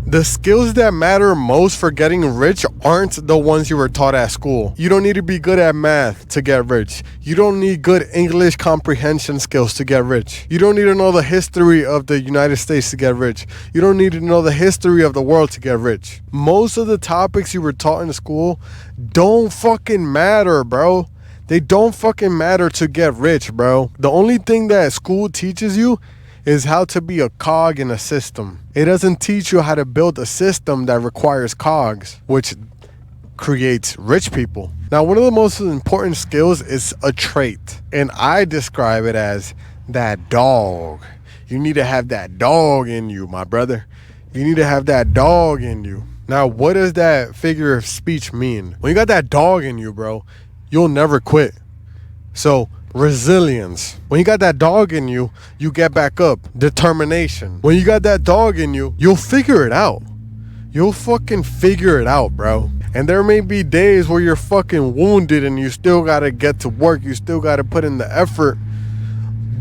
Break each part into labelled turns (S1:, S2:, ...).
S1: The skills that matter most for getting rich aren't the ones you were taught at school. You don't need to be good at math to get rich. You don't need good English comprehension skills to get rich. You don't need to know the history of the United States to get rich. You don't need to know the history of the world to get rich. Most of the topics you were taught in school don't fucking matter, bro. They don't fucking matter to get rich, bro. The only thing that school teaches you is how to be a cog in a system. It doesn't teach you how to build a system that requires cogs, which creates rich people. Now, one of the most important skills is a trait, and I describe it as that dog. You need to have that dog in you, my brother. You need to have that dog in you. Now, what does that figure of speech mean? When you got that dog in you, bro, you'll never quit. So, resilience. When you got that dog in you, you get back up. Determination. When you got that dog in you, you'll figure it out. You'll fucking figure it out, bro. And there may be days where you're fucking wounded and you still gotta get to work. You still gotta put in the effort.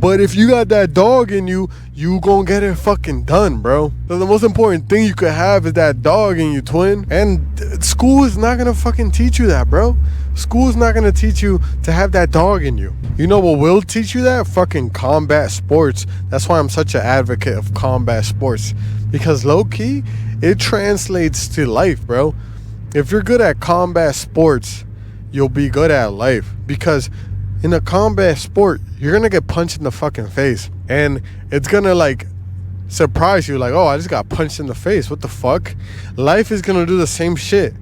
S1: But if you got that dog in you, you gonna get it fucking done, bro. So the most important thing you could have is that dog in you, twin. And school is not gonna fucking teach you that, bro. School is not gonna teach you to have that dog in you. You know what will teach you that? Fucking combat sports. That's why I'm such an advocate of combat sports. Because low-key, it translates to life, bro. If you're good at combat sports, you'll be good at life. Because in a combat sport, you're gonna get punched in the fucking face. And it's gonna like surprise you, like, oh, I just got punched in the face. What the fuck? Life is gonna do the same shit.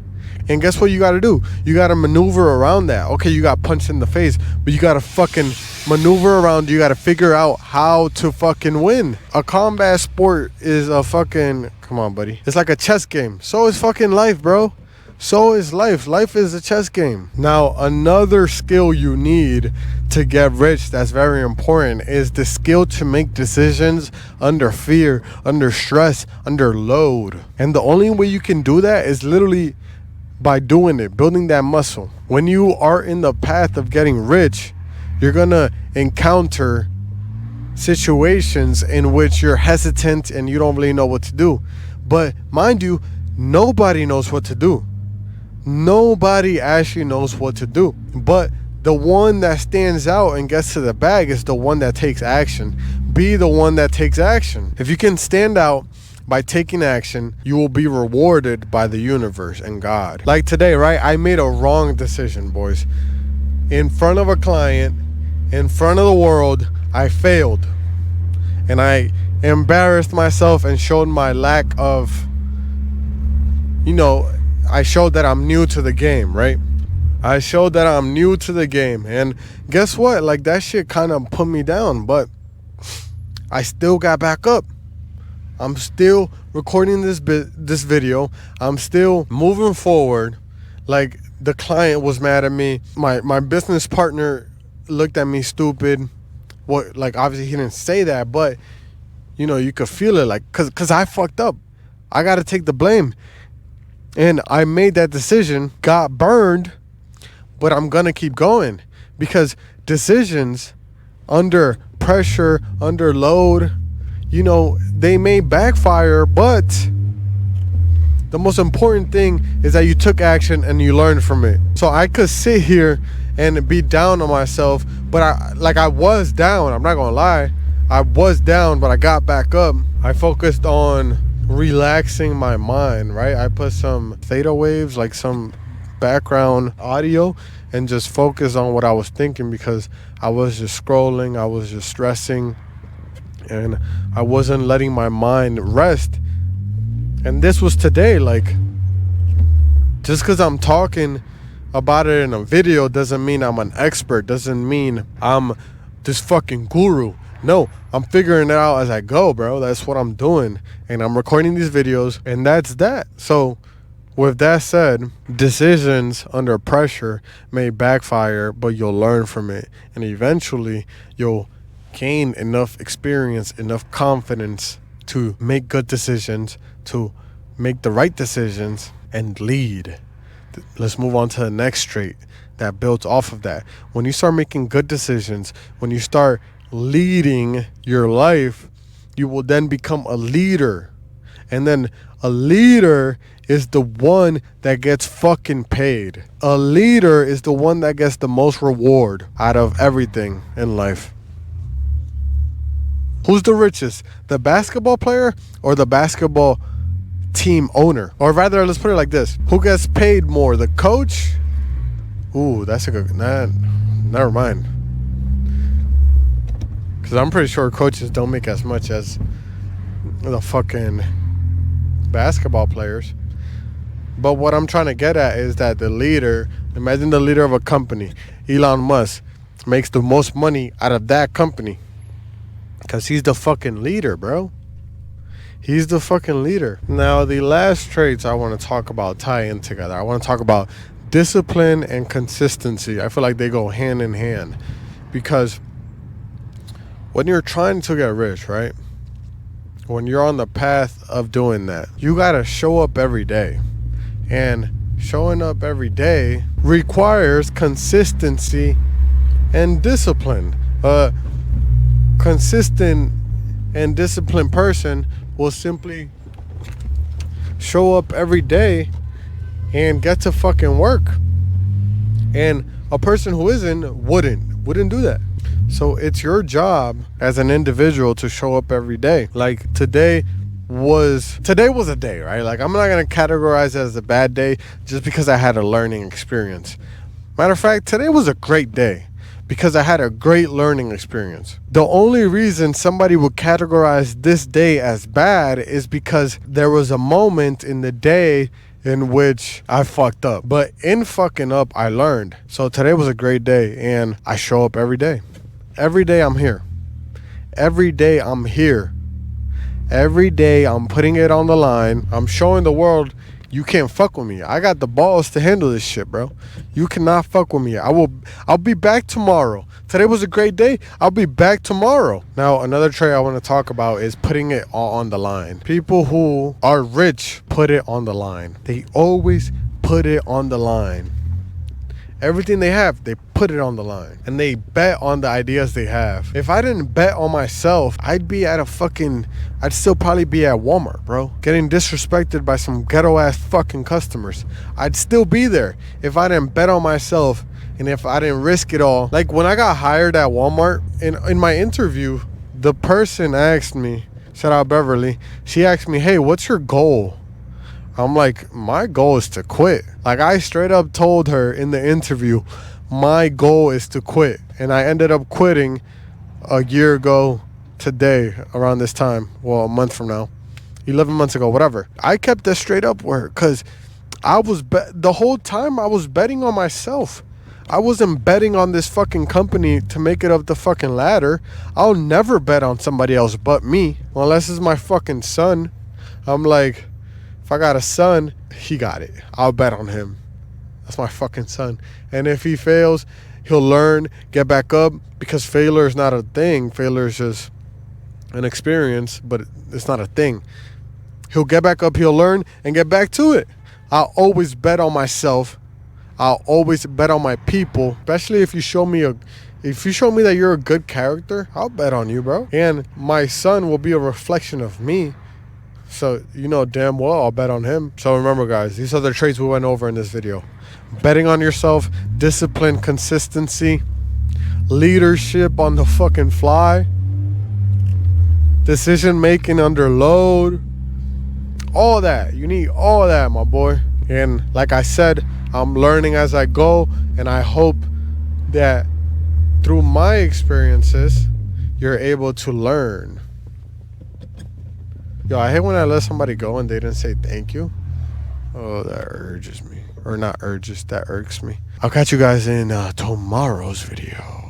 S1: And guess what you gotta do? You gotta maneuver around that. Okay, you got punched in the face, but you gotta fucking maneuver around. You gotta figure out how to fucking win. A combat sport is a fucking, come on, buddy. It's like a chess game. So is fucking life, bro. So is life. Life is a chess game. Now, another skill you need to get rich that's very important is the skill to make decisions under fear, under stress, under load. And the only way you can do that is literally by doing it, building that muscle. When you are in the path of getting rich, you're gonna encounter situations in which you're hesitant and you don't really know what to do. But mind you, nobody knows what to do. Nobody actually knows what to do. But the one that stands out and gets to the bag is the one that takes action. Be the one that takes action. If you can stand out by taking action, you will be rewarded by the universe and God. Like today, right? I made a wrong decision, boys. In front of a client, in front of the world, I failed. And I embarrassed myself and showed my lack of, I showed that I'm new to the game, right? I showed that I'm new to the game. And guess what? Like, that shit kind of put me down, but I still got back up. I'm still recording this video. I'm still moving forward. Like, the client was mad at me. My business partner looked at me stupid. What? Like, obviously he didn't say that, but you could feel it, like, cause I fucked up. I got to take the blame. And I made that decision, got burned, but I'm gonna keep going, because decisions under pressure, under load, they may backfire, but the most important thing is that you took action and you learned from it. So I could sit here and be down on myself, but I was down. I'm not gonna lie. I was down, but I got back up. I focused on relaxing my mind, right? I put some theta waves, like some background audio, and just focus on what I was thinking, because I was just scrolling, I was just stressing, and I wasn't letting my mind rest. And this was today. Like, just because I'm talking about it in a video doesn't mean I'm an expert, doesn't mean I'm this fucking guru. No, I'm figuring it out as I go, bro. That's what I'm doing. And I'm recording these videos, and that's that. So with that said, decisions under pressure may backfire, but you'll learn from it. And eventually you'll gain enough experience, enough confidence to make good decisions, to make the right decisions, and lead. Let's move on to the next trait that builds off of that. When you start making good decisions, when you start leading your life, you will then become a leader. And then A leader is the one that gets fucking paid. A leader is the one that gets the most reward out of everything in life. Who's the richest? The basketball player or the basketball team owner? Or rather, let's put it like this. Who gets paid more? The coach? Ooh, that's a good... Nah, never mind. Because I'm pretty sure coaches don't make as much as the fucking basketball players. But what I'm trying to get at is that the leader, imagine the leader of a company, Elon Musk, makes the most money out of that company. Because he's the fucking leader, bro. He's the fucking leader. Now, the last traits I want to talk about tie in together. I want to talk about discipline and consistency. I feel like they go hand in hand. Because when you're trying to get rich, right? When you're on the path of doing that, you got to show up every day. And showing up every day requires consistency and discipline. Consistent and disciplined person will simply show up every day and get to fucking work. And a person who wouldn't do that. So it's your job as an individual to show up every day. Like today was a day, right? Like I'm not going to categorize it as a bad day just because I had a learning experience. Matter of fact, today was a great day because I had a great learning experience. The only reason somebody would categorize this day as bad is because there was a moment in the day in which I fucked up. But in fucking up, I learned. So today was a great day and I show up every day. Every day I'm here. Every day I'm here. Every day I'm putting it on the line. I'm showing the world you can't fuck with me. I got the balls to handle this shit, bro. You cannot fuck with me. I'll be back tomorrow. Today was a great day. I'll be back tomorrow. Now, another trait I want to talk about is putting it all on the line. People who are rich put it on the line. They always put it on the line. Everything they have, they put it on the line. And they bet on the ideas they have. If I didn't bet on myself, I'd still probably be at Walmart, bro. Getting disrespected by some ghetto ass fucking customers. I'd still be there if I didn't bet on myself and if I didn't risk it all. Like when I got hired at Walmart, in my interview, the person asked me, shout out Beverly, she asked me, hey, what's your goal? I'm like, my goal is to quit. Like I straight up told her in the interview, my goal is to quit. And I ended up quitting a year ago today around this time. Well, a month from now, 11 months ago, whatever. I kept that straight up with her because the whole time I was betting on myself. I wasn't betting on this fucking company to make it up the fucking ladder. I'll never bet on somebody else but me. Unless it's my fucking son. I'm like, if I got a son, he got it. I'll bet on him. That's my fucking son. And if he fails, he'll learn, get back up, because failure is not a thing. Failure is just an experience, but it's not a thing. He'll get back up, he'll learn, and get back to it. I'll always bet on myself. I'll always bet on my people, especially if you show me that you're a good character, I'll bet on you, bro. And my son will be a reflection of me. So you know damn well I'll bet on him. So remember, guys, these are the traits we went over in this video. Betting on yourself, discipline, consistency, leadership on the fucking fly, decision making under load, all that. You need all that, my boy. And like I said, I'm learning as I go, and I hope that through my experiences you're able to learn. Yo, I hate when I let somebody go and they didn't say thank you. Oh, that urges me. Or not urges, that irks me. I'll catch you guys in tomorrow's video.